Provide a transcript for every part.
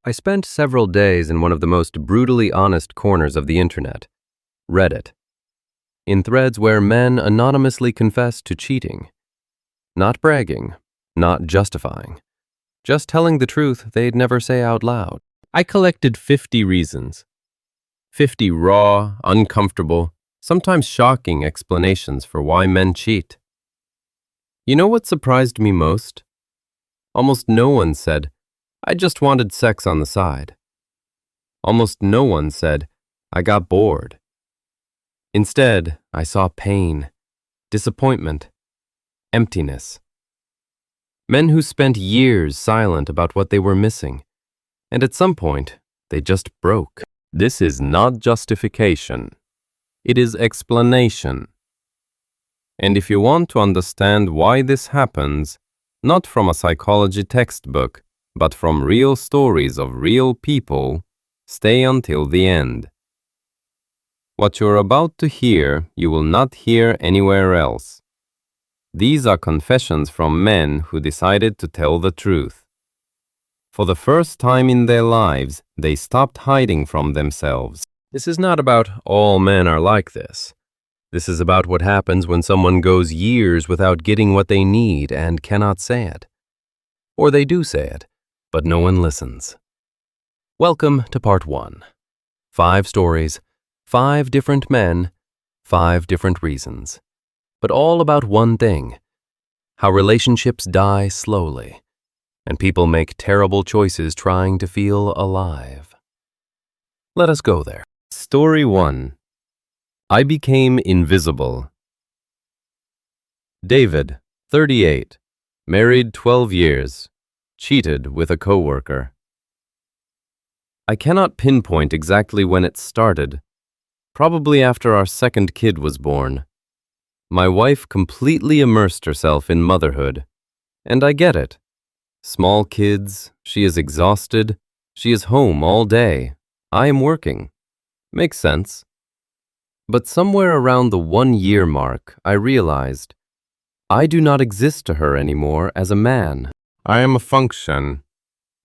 I spent several days in one of the most brutally honest corners of the internet, Reddit, in threads where men anonymously confess to cheating. Not bragging, not justifying, just telling the truth they'd never say out loud. I collected 50 reasons. 50 raw, uncomfortable, sometimes shocking explanations for why men cheat. You know what surprised me most? Almost no one said, "I just wanted sex on the side." Almost no one said, "I got bored." Instead, I saw pain, disappointment, emptiness. Men who spent years silent about what they were missing, and at some point, they just broke. This is not justification. It is explanation. And if you want to understand why this happens, not from a psychology textbook, but from real stories of real people, stay until the end. What you're about to hear, you will not hear anywhere else. These are confessions from men who decided to tell the truth. For the first time in their lives, they stopped hiding from themselves. This is not about all men are like this. This is about what happens when someone goes years without getting what they need and cannot say it. Or they do say it, but no one listens. Welcome to part 1. 5 stories, 5 different men, 5 different reasons. But all about one thing: how relationships die slowly, and people make terrible choices trying to feel alive. Let us go there. Story 1. I became invisible. David, 38, married 12 years, cheated with a coworker. I cannot pinpoint exactly when it started, probably after our second kid was born. My wife completely immersed herself in motherhood, and I get it. Small kids, she is exhausted, she is home all day, I am working. Makes sense. But somewhere around the 1-year mark, I realized I do not exist to her anymore as a man. I am a function.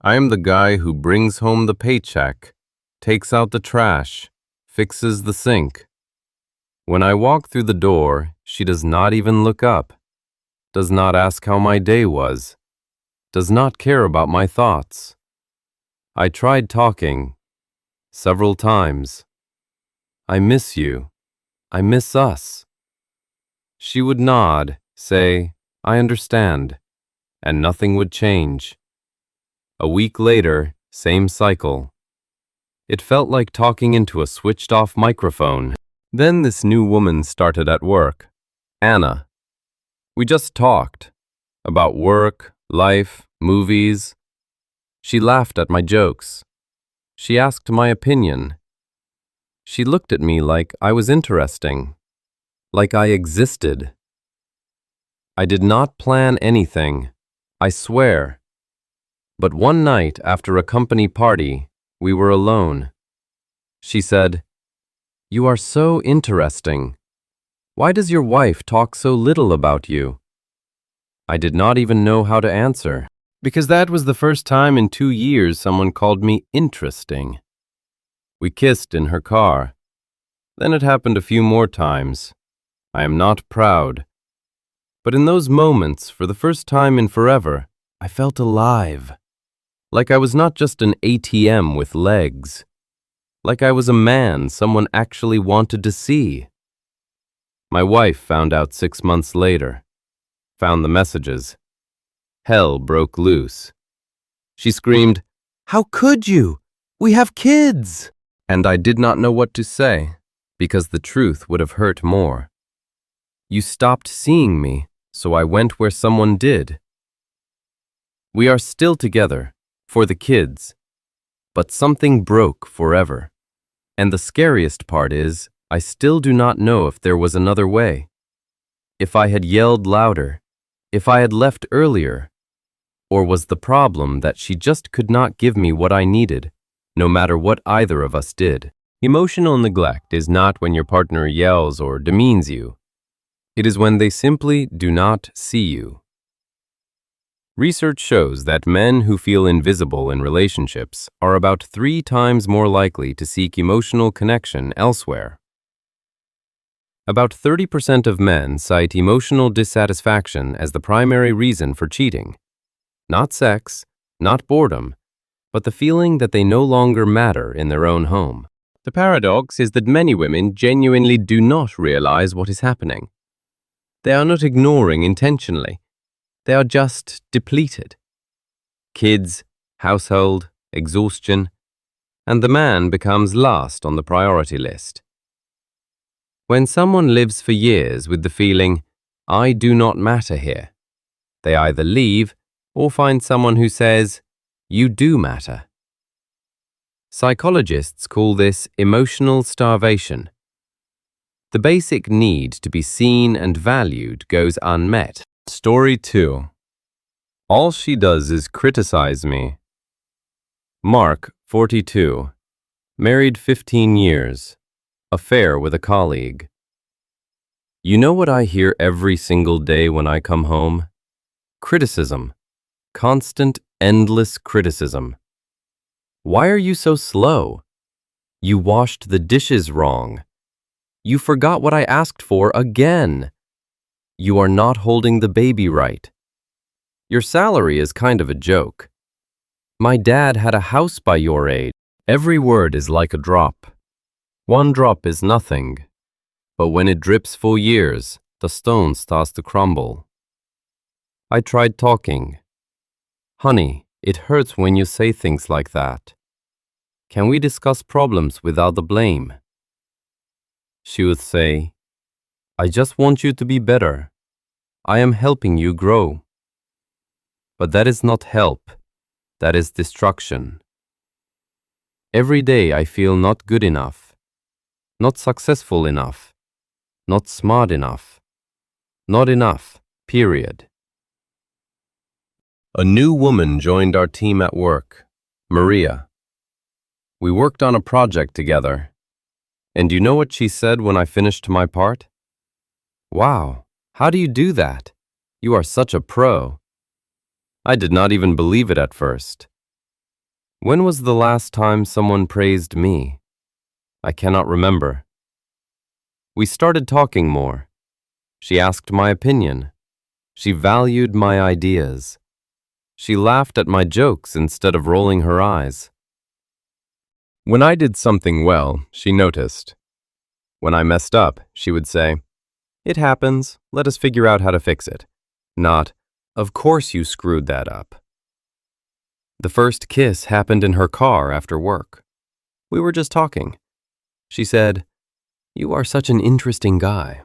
I am the guy who brings home the paycheck, takes out the trash, fixes the sink. When I walk through the door, she does not even look up, does not ask how my day was, does not care about my thoughts. I tried talking several times. I miss you. I miss us. She would nod, say, "I understand," and nothing would change. A week later, same cycle. It felt like talking into a switched-off microphone. Then this new woman started at work, Anna. We just talked about work, life, movies. She laughed at my jokes. She asked my opinion. She looked at me like I was interesting, like I existed. I did not plan anything, I swear. But one night after a company party, we were alone. She said, "You are so interesting. Why does your wife talk so little about you?" I did not even know how to answer, because that was the first time in 2 years someone called me interesting. We kissed in her car. Then it happened a few more times. I am not proud. But in those moments, for the first time in forever, I felt alive. Like I was not just an ATM with legs. Like I was a man someone actually wanted to see. My wife found out 6 months later. Found the messages. Hell broke loose. She screamed, "How could you? We have kids!" And I did not know what to say, because the truth would have hurt more. You stopped seeing me, so I went where someone did. We are still together, for the kids, but something broke forever. And the scariest part is, I still do not know if there was another way. If I had yelled louder, if I had left earlier, or was the problem that she just could not give me what I needed, no matter what either of us did. Emotional neglect is not when your partner yells or demeans you. It is when they simply do not see you. Research shows that men who feel invisible in relationships are about 3 times more likely to seek emotional connection elsewhere. About 30% of men cite emotional dissatisfaction as the primary reason for cheating. Not sex, not boredom, but the feeling that they no longer matter in their own home. The paradox is that many women genuinely do not realize what is happening. They are not ignoring intentionally. They are just depleted. Kids, household, exhaustion, and the man becomes last on the priority list. When someone lives for years with the feeling, I do not matter here, they either leave or find someone who says, you do matter. Psychologists call this emotional starvation. The basic need to be seen and valued goes unmet. Story 2. All she does is criticize me. Mark, 42, married 15 years, affair with a colleague. You know what I hear every single day when I come home? Criticism. Constant, endless criticism. Why are you so slow? You washed the dishes wrong. You forgot what I asked for again. You are not holding the baby right. Your salary is kind of a joke. My dad had a house by your age. Every word is like a drop. One drop is nothing, but when it drips for years, the stone starts to crumble. I tried talking. Honey, it hurts when you say things like that. Can we discuss problems without the blame? She would say, I just want you to be better. I am helping you grow. But that is not help. That is destruction. Every day I feel not good enough, not successful enough, not smart enough, not enough, period. A new woman joined our team at work, Maria. We worked on a project together. And you know what she said when I finished my part? Wow, how do you do that? You are such a pro. I did not even believe it at first. When was the last time someone praised me? I cannot remember. We started talking more. She asked my opinion. She valued my ideas. She laughed at my jokes instead of rolling her eyes. When I did something well, she noticed. When I messed up, she would say, It happens, let us figure out how to fix it. Not, of course you screwed that up. The first kiss happened in her car after work. We were just talking. She said, You are such an interesting guy.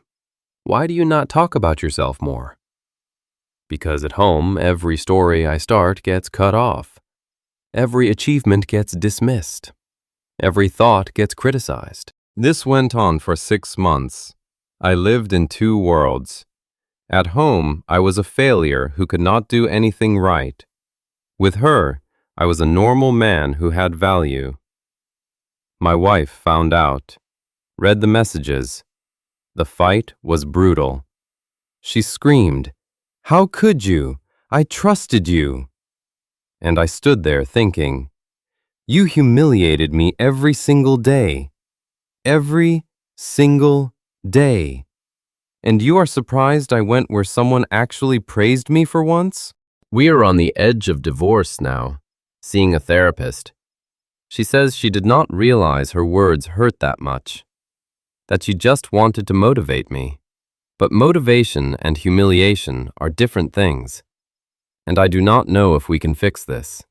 Why do you not talk about yourself more? Because at home, every story I start gets cut off. Every achievement gets dismissed. Every thought gets criticized. This went on for 6 months. I lived in 2 worlds. At home, I was a failure who could not do anything right. With her, I was a normal man who had value. My wife found out, read the messages. The fight was brutal. She screamed, How could you? I trusted you. And I stood there thinking, You humiliated me every single day. Every single day. And you are surprised I went where someone actually praised me for once? We are on the edge of divorce now, seeing a therapist. She says she did not realize her words hurt that much, that she just wanted to motivate me. But motivation and humiliation are different things, and I do not know if we can fix this.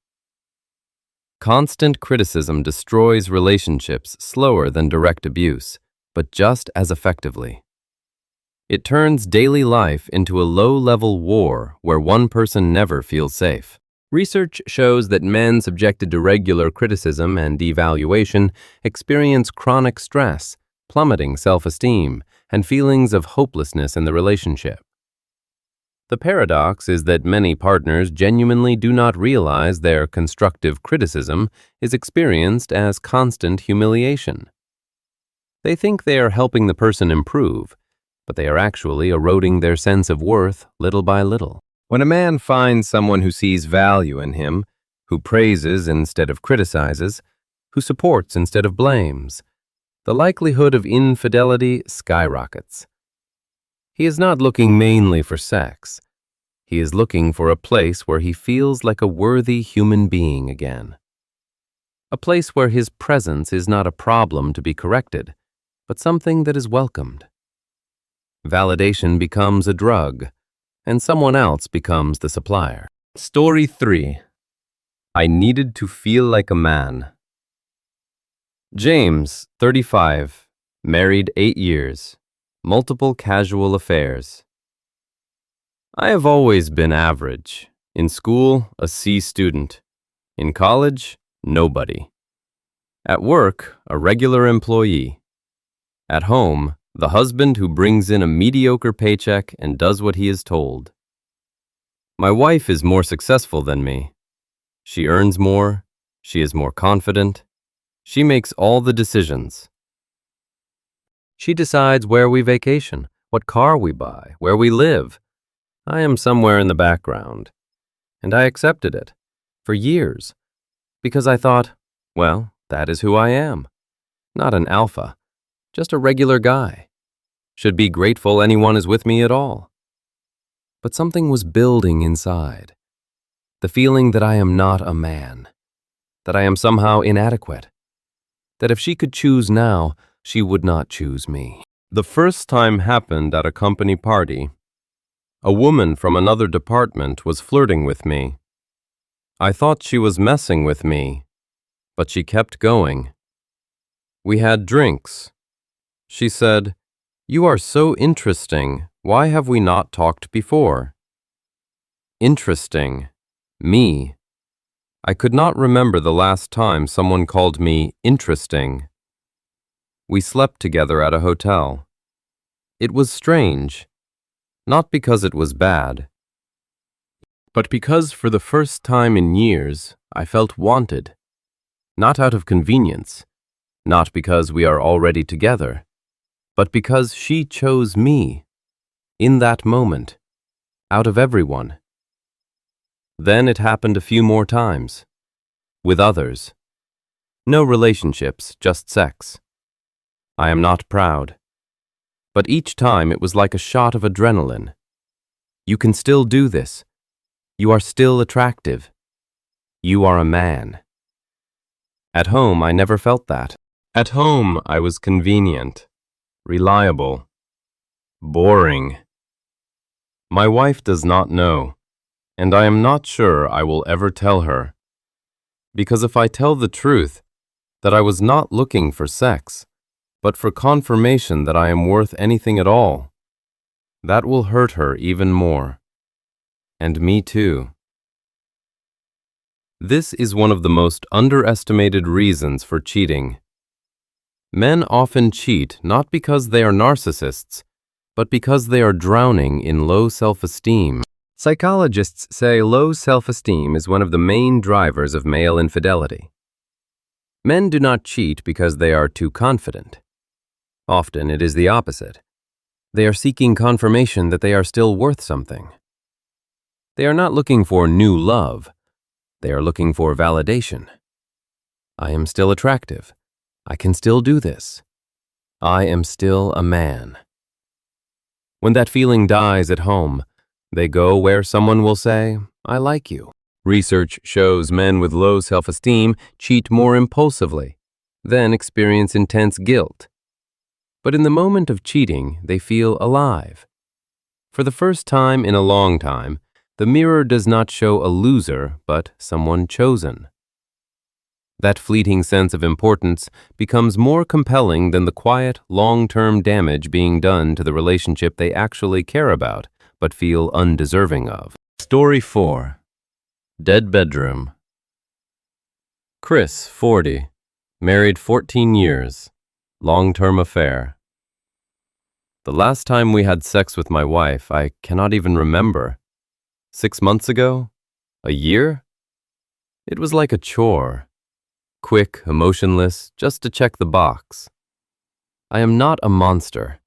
Constant criticism destroys relationships slower than direct abuse, but just as effectively. It turns daily life into a low-level war where one person never feels safe. Research shows that men subjected to regular criticism and devaluation experience chronic stress, plummeting self-esteem, and feelings of hopelessness in the relationship. The paradox is that many partners genuinely do not realize their constructive criticism is experienced as constant humiliation. They think they are helping the person improve, but they are actually eroding their sense of worth little by little. When a man finds someone who sees value in him, who praises instead of criticizes, who supports instead of blames, the likelihood of infidelity skyrockets. He is not looking mainly for sex. He is looking for a place where he feels like a worthy human being again. A place where his presence is not a problem to be corrected, but something that is welcomed. Validation becomes a drug, and someone else becomes the supplier. Story 3. I needed to feel like a man. James, 35, married 8 years, multiple casual affairs. I have always been average. In school, a C student. In college, nobody. At work, a regular employee. At home, the husband who brings in a mediocre paycheck and does what he is told. My wife is more successful than me. She earns more, she is more confident, she makes all the decisions. She decides where we vacation, what car we buy, where we live. I am somewhere in the background, and I accepted it, for years, because I thought, well, that is who I am. Not an alpha, just a regular guy. Should be grateful anyone is with me at all. But something was building inside. The feeling that I am not a man, that I am somehow inadequate, that if she could choose now, she would not choose me. The first time happened at a company party. A woman from another department was flirting with me. I thought she was messing with me, but she kept going. We had drinks. She said, "You are so interesting. Why have we not talked before?" Interesting. Me. I could not remember the last time someone called me interesting. We slept together at a hotel. It was strange, not because it was bad, but because for the first time in years I felt wanted, not out of convenience, not because we are already together, but because she chose me, in that moment, out of everyone. Then it happened a few more times, with others. No relationships, just sex. I am not proud, but each time it was like a shot of adrenaline. You can still do this. You are still attractive. You are a man. At home, I never felt that. At home, I was convenient, reliable, boring. My wife does not know, and I am not sure I will ever tell her. Because if I tell the truth, that I was not looking for sex, but for confirmation that I am worth anything at all, that will hurt her even more. And me too. This is one of the most underestimated reasons for cheating. Men often cheat not because they are narcissists, but because they are drowning in low self-esteem. Psychologists say low self-esteem is one of the main drivers of male infidelity. Men do not cheat because they are too confident. Often it is the opposite. They are seeking confirmation that they are still worth something. They are not looking for new love. They are looking for validation. I am still attractive. I can still do this. I am still a man. When that feeling dies at home, they go where someone will say, "I like you." Research shows men with low self-esteem cheat more impulsively, then experience intense guilt. But in the moment of cheating, they feel alive. For the first time in a long time, the mirror does not show a loser, but someone chosen. That fleeting sense of importance becomes more compelling than the quiet, long-term damage being done to the relationship they actually care about, but feel undeserving of. Story 4. Dead Bedroom. Chris, 40, married 14 years, long-term affair. The last time we had sex with my wife, I cannot even remember. 6 months ago? A year? It was like a chore. Quick, emotionless, just to check the box. I am not a monster.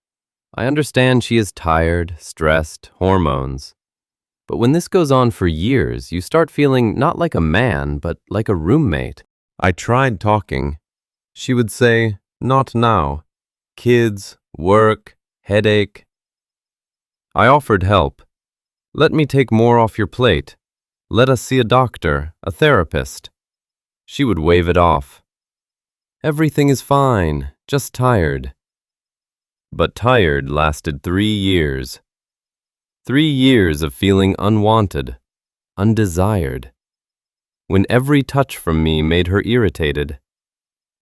I understand she is tired, stressed, hormones. But when this goes on for years, you start feeling not like a man, but like a roommate. I tried talking. She would say, "Not now. Kids, work, headache." I offered help. "Let me take more off your plate. Let us see a doctor, a therapist." She would wave it off. "Everything is fine, just tired." But tired lasted 3 years. 3 years of feeling unwanted, undesired. When every touch from me made her irritated.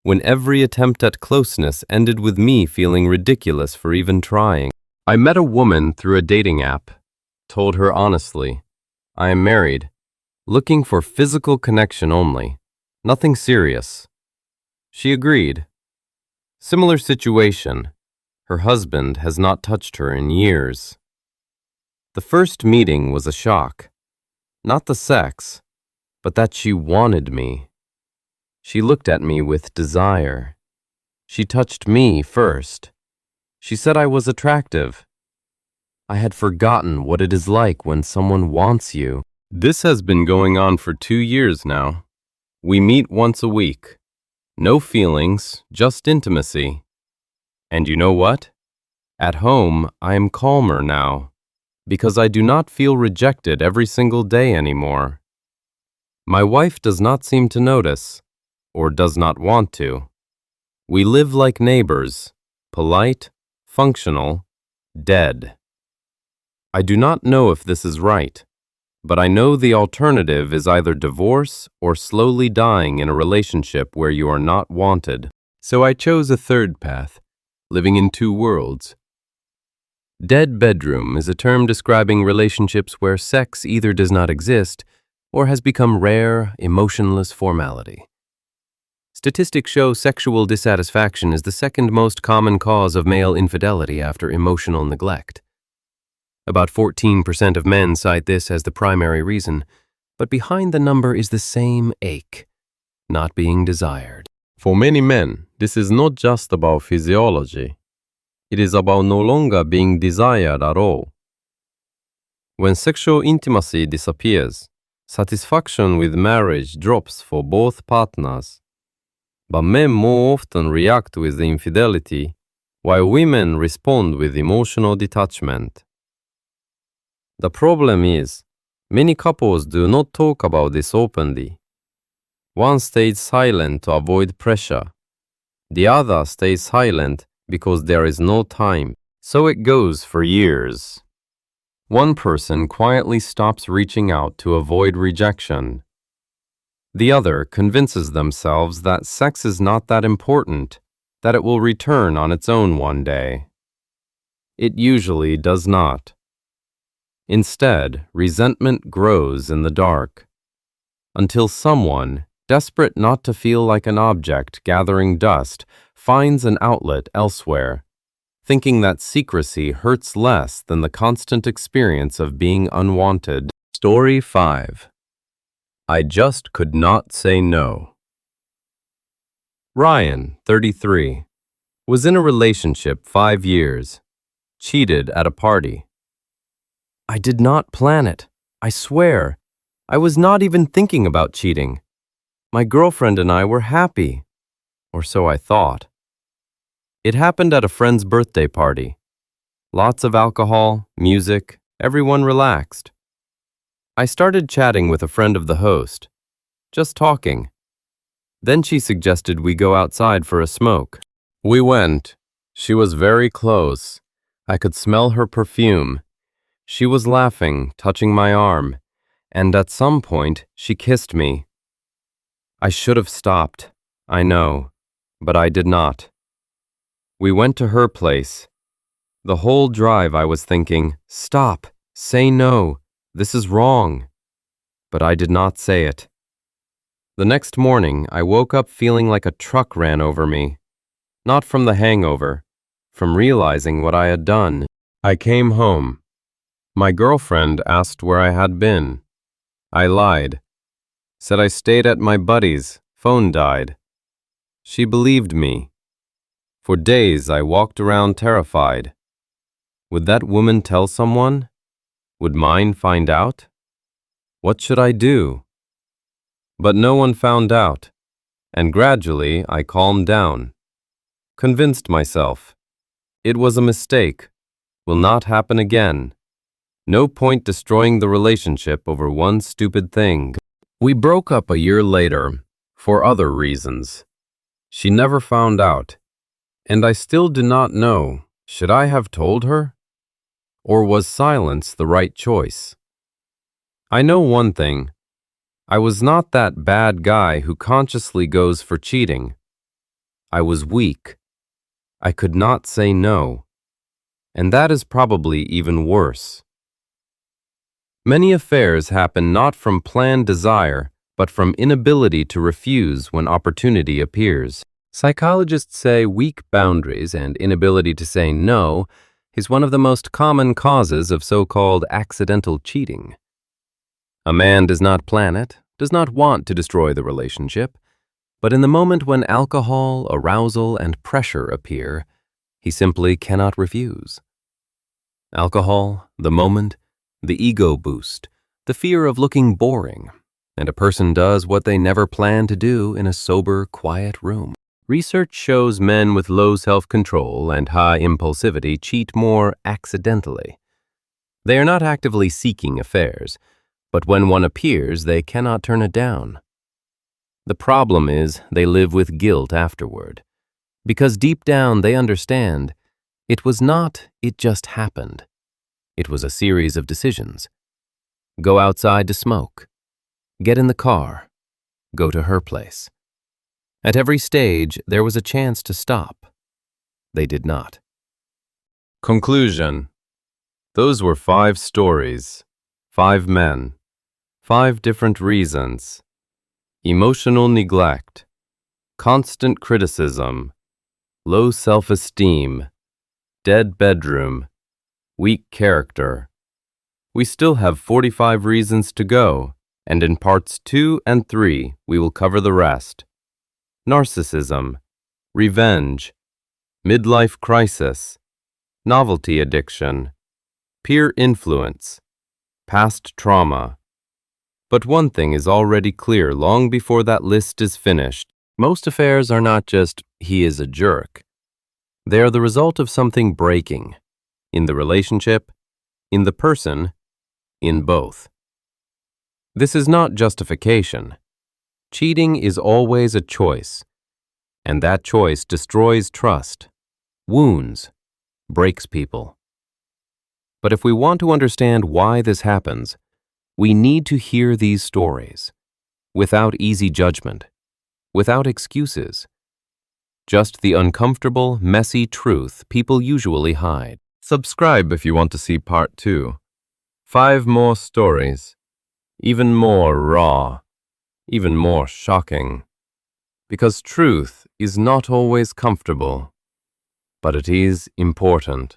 When every attempt at closeness ended with me feeling ridiculous for even trying. I met a woman through a dating app, told her honestly, "I am married, looking for physical connection only, nothing serious." She agreed. Similar situation. Her husband has not touched her in years. The first meeting was a shock. Not the sex, but that she wanted me. She looked at me with desire. She touched me first. She said I was attractive. I had forgotten what it is like when someone wants you. This has been going on for 2 years now. We meet once a week. No feelings, just intimacy. And you know what? At home, I am calmer now, because I do not feel rejected every single day anymore. My wife does not seem to notice, or does not want to. We live like neighbors, polite, functional, dead. I do not know if this is right, but I know the alternative is either divorce or slowly dying in a relationship where you are not wanted. So I chose a third path, living in two worlds. Dead bedroom is a term describing relationships where sex either does not exist or has become rare, emotionless formality. Statistics show sexual dissatisfaction is the second most common cause of male infidelity after emotional neglect. About 14% of men cite this as the primary reason, but behind the number is the same ache, not being desired. For many men, this is not just about physiology. It is about no longer being desired at all. When sexual intimacy disappears, satisfaction with marriage drops for both partners. But men more often react with infidelity, while women respond with emotional detachment. The problem is, many couples do not talk about this openly. One stays silent to avoid pressure. The other stays silent because there is no time. So it goes for years. One person quietly stops reaching out to avoid rejection. The other convinces themselves that sex is not that important, that it will return on its own one day. It usually does not. Instead, resentment grows in the dark, until someone, desperate not to feel like an object gathering dust, finds an outlet elsewhere, thinking that secrecy hurts less than the constant experience of being unwanted. Story 5. I just could not say no. Ryan, 33, was in a relationship 5 years, cheated at a party. I did not plan it, I swear. I was not even thinking about cheating. My girlfriend and I were happy, or so I thought. It happened at a friend's birthday party. Lots of alcohol, music, everyone relaxed. I started chatting with a friend of the host, just talking. Then she suggested we go outside for a smoke. We went. She was very close. I could smell her perfume. She was laughing, touching my arm, and at some point she kissed me. I should have stopped, I know, but I did not. We went to her place. The whole drive I was thinking, stop, say no, this is wrong. But I did not say it. The next morning, I woke up feeling like a truck ran over me. Not from the hangover, from realizing what I had done. I came home. My girlfriend asked where I had been. I lied. Said I stayed at my buddy's, phone died. She believed me. For days I walked around terrified. Would that woman tell someone? Would mine find out? What should I do? But no one found out, and gradually I calmed down, convinced myself. It was a mistake, will not happen again. No point destroying the relationship over one stupid thing. We broke up a year later, for other reasons. She never found out, and I still do not know, should I have told her? Or was silence the right choice? I know one thing. I was not that bad guy who consciously goes for cheating. I was weak. I could not say no. And that is probably even worse. Many affairs happen not from planned desire, but from inability to refuse when opportunity appears. Psychologists say weak boundaries and inability to say no is one of the most common causes of so-called accidental cheating. A man does not plan it, does not want to destroy the relationship, but in the moment when alcohol, arousal, and pressure appear, he simply cannot refuse. Alcohol, the moment, the ego boost, the fear of looking boring, and a person does what they never planned to do in a sober, quiet room. Research shows men with low self-control and high impulsivity cheat more accidentally. They are not actively seeking affairs, but when one appears, they cannot turn it down. The problem is they live with guilt afterward, because deep down they understand it was not, it just happened. It was a series of decisions. Go outside to smoke. Get in the car. Go to her place. At every stage, there was a chance to stop. They did not. Conclusion. Those were 5 stories, 5 men, 5 different reasons. Emotional neglect, constant criticism, low self-esteem, dead bedroom, weak character. We still have 45 reasons to go, and in parts 2 and 3, we will cover the rest. Narcissism, revenge, midlife crisis, novelty addiction, peer influence, past trauma. But one thing is already clear long before that list is finished. Most affairs are not just, he is a jerk. They are the result of something breaking, in the relationship, in the person, in both. This is not justification. Cheating is always a choice, and that choice destroys trust, wounds, breaks people. But if we want to understand why this happens, we need to hear these stories, without easy judgment, without excuses, just the uncomfortable, messy truth people usually hide. Subscribe if you want to see part 2. 5 more stories, even more raw, even more shocking. Because truth is not always comfortable, but it is important.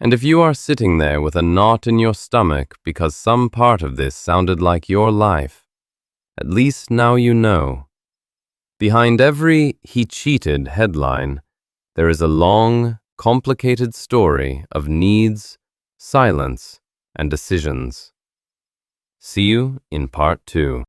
And if you are sitting there with a knot in your stomach because some part of this sounded like your life, at least now you know. Behind every "he cheated" headline, there is a long, complicated story of needs, silence, and decisions. See you in part 2.